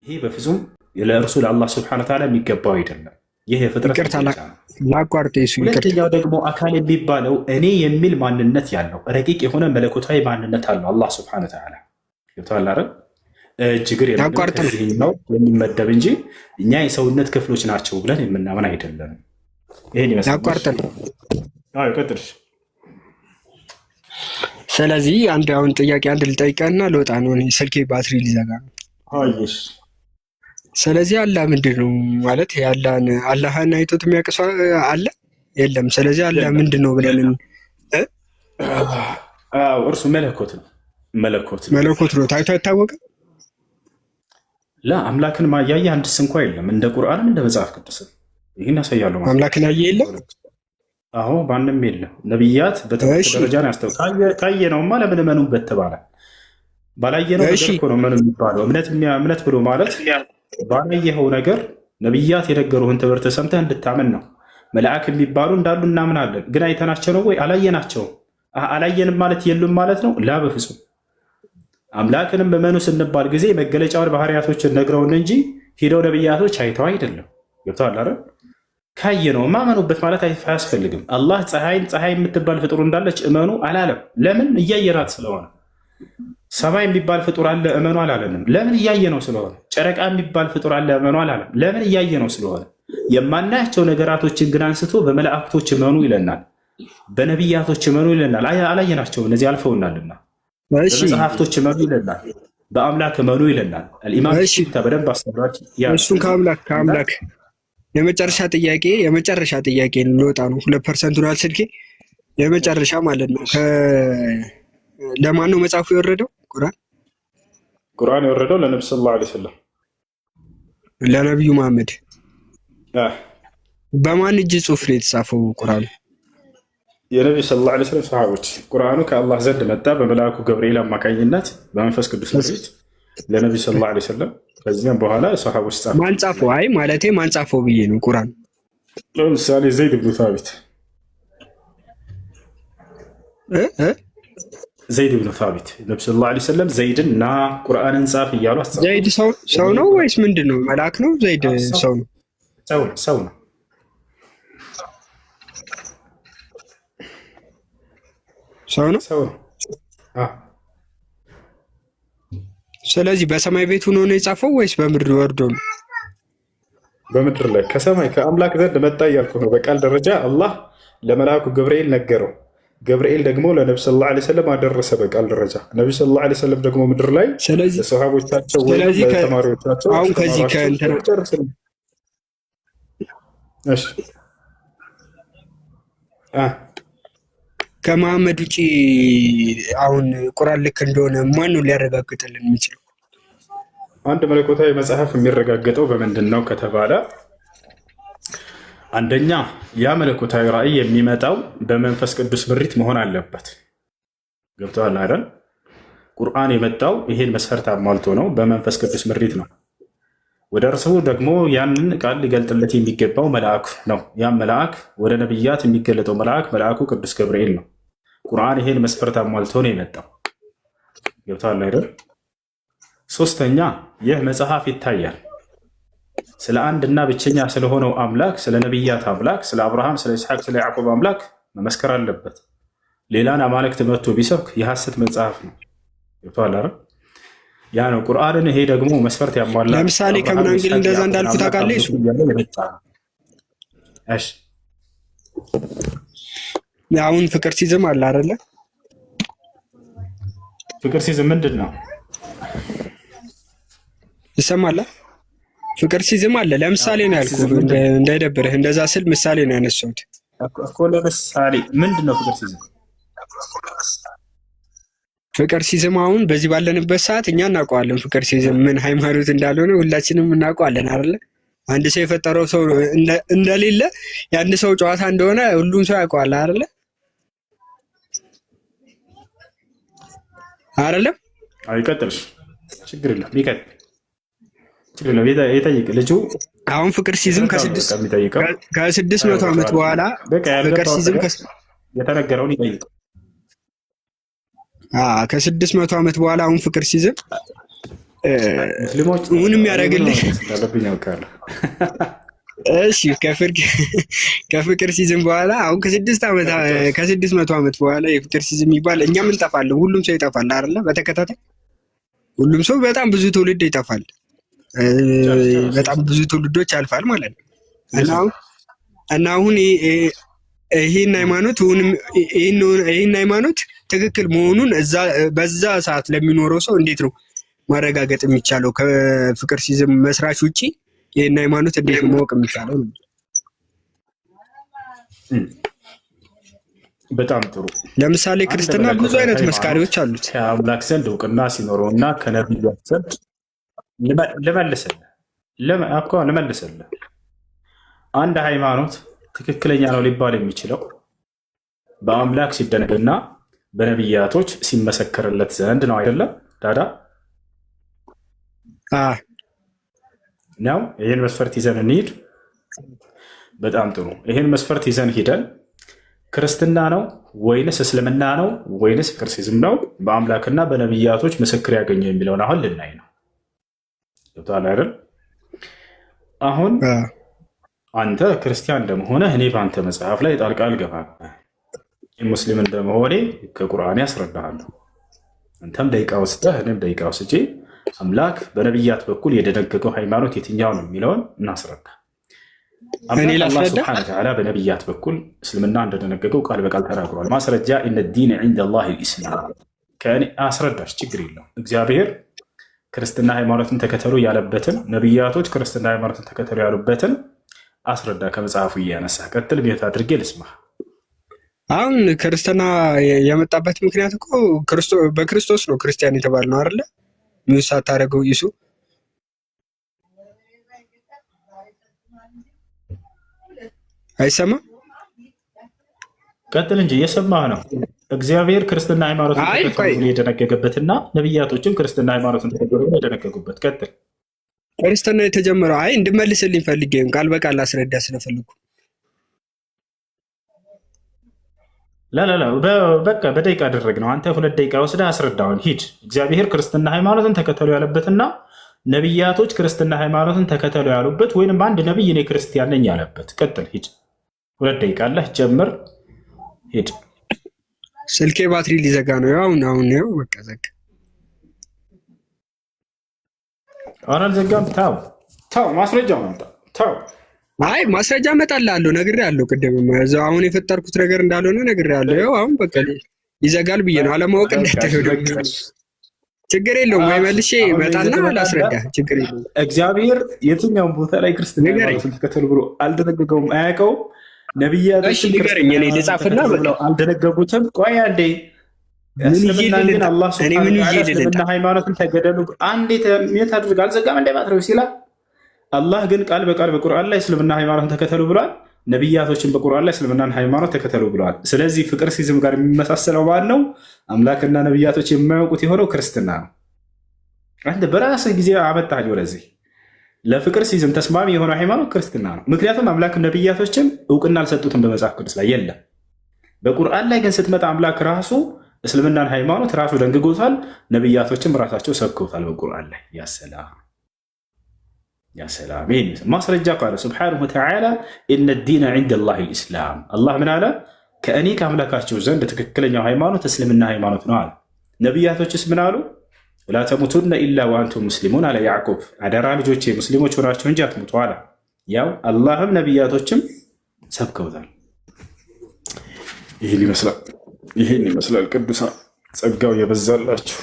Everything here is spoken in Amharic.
ይሄ በፍጹም ለእርሱ ለአላህ ስብሐነ ወተዓላ የሚገባው አይደለም። ይህ የፍጥረት ይቅርታ ላቋርጥ። ሁለተኛው ደግሞ አካል የሚባለው እኔ የሚል ማንነት ያለው ረቂቅ የሆነ መለኮታዊ ማንነት አለው አላህ ስብሐነ ወተዓላ ገብቶሃል አይደል? እጅግር ነው የሚመደብ እንጂ እኛ የሰውነት ክፍሎች ናቸው ብለን የምናምን አይደለም። ይሄን ይመስላል። ቀጥል። ስለዚህ አሁን ጥያቄ አንድ ልጠይቀህና ልወጣ ነው፣ ስልኬ ባትሪ ሊዘጋ ነው። ስለዚህ አላህ ምንድን ነው ማለት አላህን አይቶት የሚያውቅ ሰው አለ የለም? ስለዚህ አላህ ምንድን ነው ብለን እርሱ መለኮት ነው። ታይቶ አይታወቅም። አምላክን ማያየ አንድስ እንኳ የለም። እንደ ቁርአንም እንደ መጽሐፍ ቅዱስም ይህን ያሳያሉ። አምላክን ያየ የለም። አዎ ማንም የለም። ነቢያት በትምህርት ደረጃ ነው ያስተው ካየ ነውማ ለምን እመኑበት ተባለ። ባላየነው ነገር እኮ ነው ምን የሚባለው? እምነት ብሎ ማለት ባላየኸው ነገር ነቢያት የነገሩህን ትምህርት ሰምተህ እንድታምን ነው። መልአክ የሚባሉ እንዳሉ እናምናለን። ግን አይተናቸው ነው ወይ? አላየናቸውም። አላየንም ማለት የሉም ማለት ነው? ላ በፍጹም። አምላክንም እመኑ ስንባል ጊዜ መገለጫውን ባህሪያቶችን ነግረውን እንጂ ሂደው ነቢያቶች አይተው አይደለም። ገብተዋል አይደል? ካየ ነው ማመኑበት ማለት አያስፈልግም። አላህ ፀሐይ የምትባል ፍጡር እንዳለች እመኑ አላለም። ለምን? እያየናት ስለሆነ። ሰማይ የሚባል ፍጡር አለ እመኑ አላለንም። ለምን? እያየ ነው ስለሆነ። ጨረቃ የሚባል ፍጡር አለ እመኑ አላለም። ለምን? እያየ ነው ስለሆነ። የማናያቸው ነገራቶችን ግን አንስቶ በመላእክቶች እመኑ ይለናል፣ በነቢያቶች እመኑ ይለናል። አላየናቸው፣ እነዚህ አልፈውናልና። በመጽሐፍቶች እመኑ ይለናል፣ በአምላክ እመኑ ይለናል። ኢማም በደንብ አስተምራች። እሱን ከአምላክ የመጨረሻ ጥያቄ ልወጣ ነው። 2% ነው ስልኬ። የመጨረሻ ማለት ነው። ለማን ነው መጽሐፉ የወረደው? ቁርአን የወረደው ለነብዩ ሰለላሁ ዐለይሂ ወሰለም፣ ለነብዩ መሐመድ። በማን እጅ ጽሑፍ ነው የተጻፈው ቁርአኑ? የነብዩ ሰለላሁ ዐለይሂ ወሰለም ሰሃቦች። ቁርአኑ ከአላህ ዘንድ መጣ በመልአኩ ገብርኤል አማካኝነት በመንፈስ ቅዱስ ምሪት ለነብዩ ሰለላሁ ዐለይሂ ወሰለም። ከዚያም በኋላ ሰሃቦች ጻፉ። ማን ጻፈው? ማን ጻፈው ብዬ ነው። ቁርአን ለምሳሌ ዘይድ ብኑ ታቢት ነብዩ ሰለላሁ ዐለይሂ ወሰለም ዘይድን ና ቁርአንን ጻፍ እያሉ አስተማሩ። ዘይድ ሰው ነው ወይስ ምንድን ነው? መልአክ ነው? ዘይድ ሰው ነው? ሰው ነው። ሰው ነው። ስለዚህ በሰማይ ቤት ሆኖ ነው የጻፈው ወይስ በምድር ወርዶ ነው? በምድር ላይ ከሰማይ ከአምላክ ዘንድ መጣ እያልኩ ነው። በቃል ደረጃ አላህ ለመልአኩ ገብርኤል ነገረው። ገብርኤል ደግሞ ለነብዩ ሰለላሁ ዐለይሂ ወሰለም አደረሰ በቃል ደረጃ። ነብዩ ሰለላሁ ዐለይሂ ወሰለም ደግሞ ምድር ላይ ለሰሃቦቻቸው ወይ ለተማሪዎቻቸው አሁን ከዚህ ከመሐመድ ውጪ አሁን ቁርአን ልክ እንደሆነ ማን ነው ሊያረጋግጥልን የሚችለው? አንድ መለኮታዊ መጽሐፍ የሚረጋገጠው በምንድን ነው ከተባለ አንደኛ ያ መለኮታዊ ራእይ የሚመጣው በመንፈስ ቅዱስ ምሪት መሆን አለበት። ገብቶሃል አይደል? ቁርአን የመጣው ይሄን መስፈርት አሟልቶ ነው፣ በመንፈስ ቅዱስ ምሪት ነው። ወደ እርሱ ደግሞ ያንን ቃል ሊገልጥለት የሚገባው መልአክ ነው። ያም መልአክ ወደ ነቢያት የሚገለጠው መልአኩ ቅዱስ ገብርኤል ነው። ቁርአን ይሄን መስፈርት አሟልቶ ነው የመጣው። ገብቶሃል አይደል? ሶስተኛ ይህ መጽሐፍ ይታያል ስለ አንድና ብቸኛ ስለሆነው አምላክ፣ ስለ ነቢያት አምላክ፣ ስለ አብርሃም፣ ስለ ይስሐቅ፣ ስለ ያዕቆብ አምላክ መመስከር አለበት። ሌላን አማልክት መጥቶ ቢሰብክ የሐሰት መጽሐፍ ነው። ገብቶሃል አይደል? ያ ነው ቁርአንን። ይሄ ደግሞ መስፈርት ያሟላ። ለምሳሌ ከምን አንግል እንደዛ እንዳልኩ ታውቃለህ? አሁን ፍቅር ሲዝም አለ አይደለ? ፍቅር ሲዝም ምንድን ነው? ይሰማል? ፍቅር ሲዝም አለ። ለምሳሌ ነው ያልኩህ፣ እንዳይደብርህ እንደዛ ስል ምሳሌ ነው ያነሳሁት እኮ። ለምሳሌ ምንድን ነው ፍቅር ሲዝም? ፍቅር ሲዝም አሁን በዚህ ባለንበት ሰዓት እኛ እናውቀዋለን። ፍቅር ሲዝም ምን ሃይማኖት እንዳልሆነ ሁላችንም እናውቀዋለን አይደለ? አንድ ሰው የፈጠረው ሰው እንደሌለ የአንድ ሰው ጨዋታ እንደሆነ ሁሉም ሰው ያውቀዋል አይደለ? አይደለም? አይቀጥልሽ፣ ችግር የለም ይቀጥል። ይጠይቅ ልጁ። አሁን ፍቅር ሲዝም ከ600 ዓመት በኋላ ፍቅር ሲዝም የተነገረውን ይጠይቅ። ከ600 ዓመት በኋላ አሁን ፍቅር ሲዝም ሙስሊሞች ምንም ያደርግልህ እንዳለብኝ ያውቃለሁ። እሺ ከፍቅር ሲዝም በኋላ አሁን ከ600 ዓመት በኋላ የፍቅር ሲዝም ይባል እኛም እንጠፋለን። ሁሉም ሰው ይጠፋል አይደለ? በተከታታይ ሁሉም ሰው በጣም ብዙ ትውልድ ይጠፋል። በጣም ብዙ ትውልዶች ያልፋል ማለት ነው። እና አሁን ይህን ሃይማኖት ትክክል መሆኑን በዛ ሰዓት ለሚኖረው ሰው እንዴት ነው ማረጋገጥ የሚቻለው? ከፍቅር ሲዝም መስራች ውጪ ይህን ሃይማኖት እንዴት ነው ማወቅ የሚቻለው? በጣም ጥሩ። ለምሳሌ ክርስትና ብዙ አይነት መስካሪዎች አሉት። ከአምላክ ዘንድ እውቅና ሲኖረው እና ከነቢያት ዘንድ ልመልስልህ አንድ ሃይማኖት ትክክለኛ ነው ሊባል የሚችለው በአምላክ ሲደነግና በነቢያቶች ሲመሰከርለት ዘንድ ነው። አይደለም ዳዳ ነው? ይህን መስፈርት ይዘን እንሂድ። በጣም ጥሩ። ይህን መስፈርት ይዘን ሂደን ክርስትና ነው ወይንስ እስልምና ነው ወይንስ ፍቅር ሲዝም ነው በአምላክና በነቢያቶች ምስክር ያገኘው የሚለውን አሁን ልናይ ነው። ገብቶሃል አይደል? አሁን አንተ ክርስቲያን እንደመሆነ እኔ በአንተ መጽሐፍ ላይ ጣልቃ አልገባም። ሙስሊም እንደመሆኔ ከቁርአን ያስረዳሃለሁ። አንተም ደቂቃ ወስደህ እኔም ደቂቃ ወስጄ አምላክ በነቢያት በኩል የደነገገው ሃይማኖት የትኛው ነው የሚለውን እናስረዳ። አላህ ሱብሓነሁ ወተዓላ በነቢያት በኩል እስልምና እንደደነገገው ቃል በቃል ተናግሯል። ማስረጃ ኢነ ዲነ ዒንደላሂ ልኢስላም። ከእኔ አስረዳሽ፣ ችግር የለው። እግዚአብሔር ክርስትና ሃይማኖትን ተከተሉ ያለበትን፣ ነቢያቶች ክርስትና ሃይማኖትን ተከተሉ ያሉበትን አስረዳ ከመጽሐፉ እያነሳ። ቀጥል፣ ቤት አድርጌ ልስማ። አሁን ክርስትና የመጣበት ምክንያት እኮ በክርስቶስ ነው ክርስቲያን የተባለ ነው አይደለ? ምን ሳታደርገው ይሱ አይሰማም? ቀጥል እንጂ እየሰማህ ነው። እግዚአብሔር ክርስትና ሃይማኖትን ተከተሉ የደነገገበትና ነቢያቶችም ክርስትና ሃይማኖትን ተከተሉ የደነገጉበት። ቀጥል። ክርስትና የተጀመረው እንድመልስልኝ ፈልጌ ቃል በቃል አስረዳ ስለፈልጉ በቃ በደቂቃ አደረግ ነው። አንተ 2 ደቂቃ ወስደህ አስረዳውን። ሂድ። እግዚአብሔር ክርስትና ሃይማኖትን ተከተሉ ያለበትና ነቢያቶች ክርስትና ሃይማኖትን ተከተሉ ያሉበት ወይንም አንድ ነቢይ እኔ ክርስቲያን ነኝ ያለበት። ቀጥል፣ ሂድ። 2 ደቂቃ አለህ፣ ጀምር፣ ሂድ። ስልኬ ባትሪ ሊዘጋ ነው። አሁን በቃ ዘጋ። ኧረ አልዘጋም። ተው፣ ማስረጃውን አምጣ። ተው። ማስረጃ እመጣልሃለሁ፣ ነግሬሃለሁ። ቅድም እዛው አሁን የፈጠርኩት ነገር እንዳልሆነ ነግሬሃለሁ። አሁን በቃ ይዘጋል ብዬ ነው አለማወቅ እንደተሄደ። ችግር የለውም ወይ መልሼ እመጣና ላስረዳ። ችግር የለውም። እግዚአብሔር የትኛውን ቦታ ላይ ክርስትና ሃይማኖትን ተከተሉ ብሎ አልደነገገውም፣ አያውቀውም። ነቢያቶች ልጻፍና አልደነገጉትም። ቆይ አንዴ፣ እስልምና ግን አላህ እስልምና ሃይማኖትን ተገደሉ አንዴ ሜት አድርግ አልዘጋም እንደ ባትሪው ሲላል አላህ ግን ቃል በቃል በቁርአን ላይ እስልምና ሃይማኖትን ተከተሉ ብሏል። ነቢያቶችን በቁርአን ላይ እስልምናን ሃይማኖት ተከተሉ ብለዋል። ስለዚህ ፍቅር ሲዝም ጋር የሚመሳሰለው ማን ነው? አምላክና ነቢያቶች የማያውቁት የሆነው ክርስትና ነው። አንተ በራስህ ጊዜ አመጣህ ወደዚህ። ለፍቅር ሲዝም ተስማሚ የሆነው ሃይማኖት ክርስትና ነው። ምክንያቱም አምላክ ነቢያቶችም እውቅና አልሰጡትም በመጽሐፍ ቅዱስ ላይ የለም። በቁርአን ላይ ግን ስትመጣ አምላክ ራሱ እስልምናን ሃይማኖት ራሱ ደንግጎታል። ነቢያቶችም ራሳቸው ሰብከውታል በቁርአን ላይ። ያሰላም ማስረጃ ቃለ ስብሓነሁ ወተዓላ ኢነ ዲነ ዒንደላሂ ልኢስላም። አላህ ምን አለ? ከእኔ ከአምላካቸው ዘንድ ትክክለኛው ሃይማኖት እስልምና ሃይማኖት ነው አለ። ነቢያቶችስ ምን አሉ? ወላ ተሙቱነ ኢላ ወአንቱም ሙስሊሙን አለ ያዕቁብ። አደራ ልጆቼ ሙስሊሞች ሆናቸው እንጂ አትሙቱ አለ። ያው አላህም ነቢያቶችም ሰብከውታል። ይህን ይመስላል ቅዱሳን፣ ጸጋው የበዛላችሁ